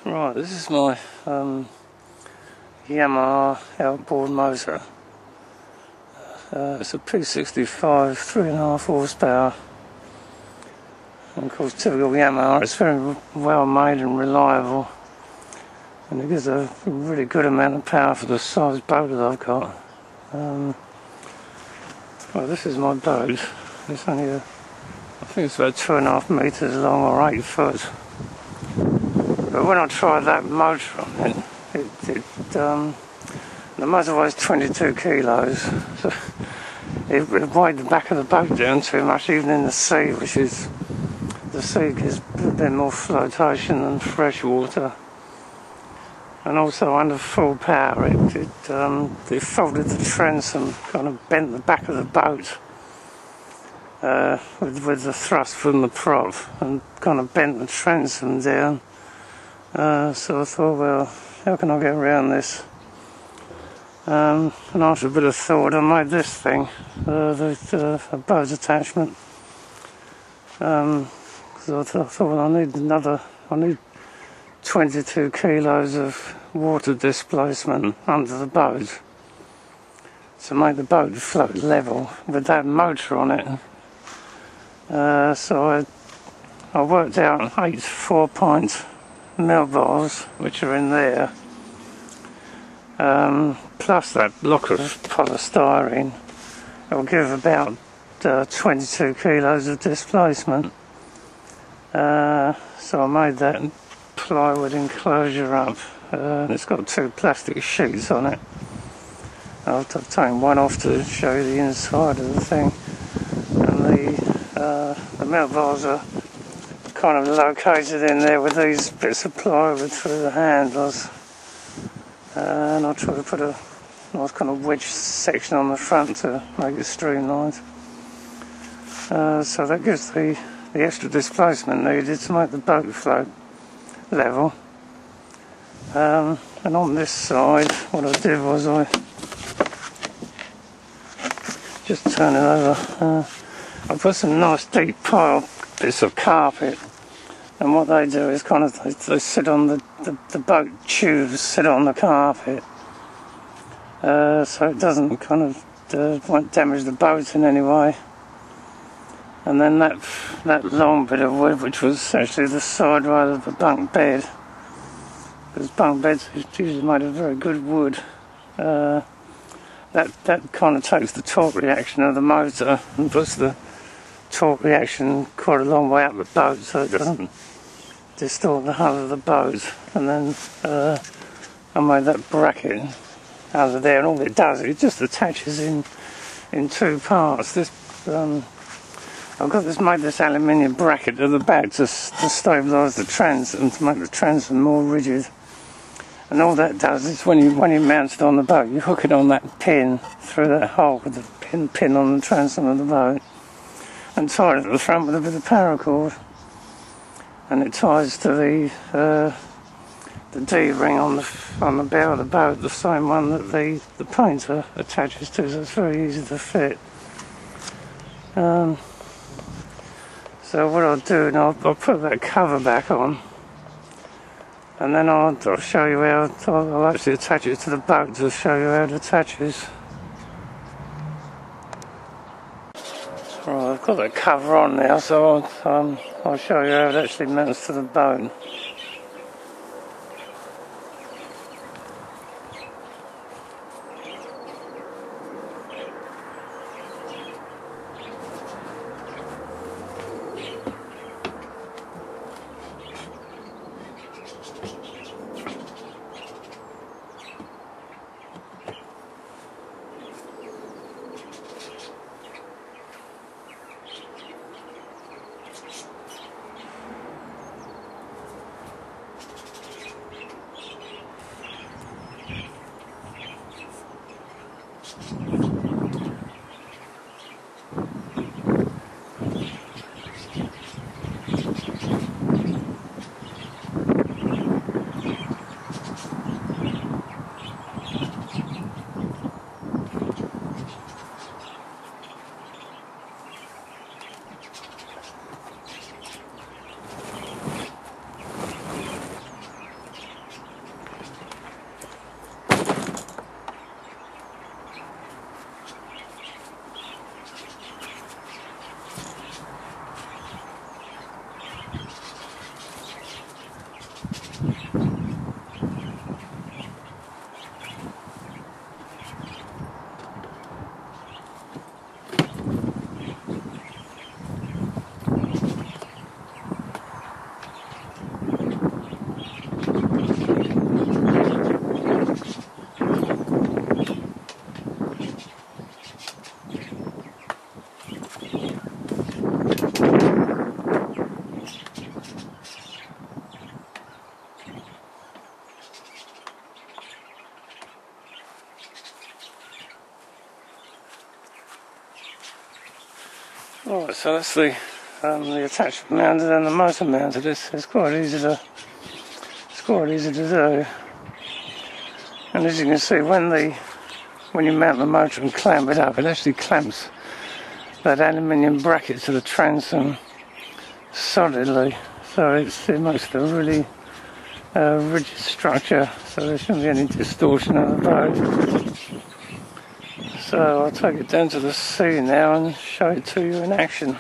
Right, this is my Yamaha outboard motor. It's a P65, 3.5 horsepower. And of course, typical Yamaha, it's very well made and reliable. And it gives a really good amount of power for the size boat that I've got. Well, this is my boat. It's only I think it's about 2.5 metres long or 8 foot. But when I tried that motor on it, the motor weighs 22 kilos. So it weighed the back of the boat down too much, even in the sea, the sea gives a bit more flotation than fresh water. And also under full power, it folded the transom, kind of bent the back of the boat with the thrust from the prop, and kind of bent the transom down. So I thought, well, how can I get around this? And after a bit of thought, I made this thing, a boat attachment. So I thought, well, I need 22 kilos of water displacement under the boat to make the boat float level with that motor on it. So I worked out 8 4-pint milk bottles, which are in there, plus that block of polystyrene. It'll give about 22 kilos of displacement. So I made that plywood enclosure up. It's got 2 plastic sheets on it. I've taken one off to show you the inside of the thing. And the milk bars are kind of located in there with these bits of plywood through the handles. And I'll try to put a nice kind of wedge section on the front to make it streamlined. So that gives the extra displacement needed to make the boat float level. And on this side, what I did was I just turn it over. I put some nice deep pile bits of carpet, and what they do is kind of they sit on the boat tubes, sit on the carpet, so it doesn't kind of won't damage the boat in any way. And then that long bit of wood, which was actually the side rail of the bunk bed, because bunk beds are usually made of very good wood. That kind of takes the torque reaction of the motor and puts the torque reaction quite a long way up the boat, so it doesn't distort the hull of the boat. And then I made that bracket under there, and all it does, it just attaches in 2 parts. I've made this aluminium bracket at the back to stabilise the transom, to make the transom more rigid. And all that does is when you mount it on the boat, you hook it on that pin through that hole with the pin on the transom of the boat, and tie it at the front with a bit of paracord. And it ties to the D-ring on the bow of the boat, the same one that the painter attaches to, so it's very easy to fit. So what I'll do now, I'll put that cover back on, and then I'll show you how I'll actually attach it to the boat to show you how it attaches. Right, I've got that cover on now, so I'll show you how it actually mounts to the boat. Alright, so that's the attachment mounted and the motor mounted. It's quite easy to do. And as you can see, when you mount the motor and clamp it up, it actually clamps that aluminium bracket to the transom solidly, so it makes a really rigid structure, so there shouldn't be any distortion of the boat. So I'll take it down to the sea now and show it to you in action.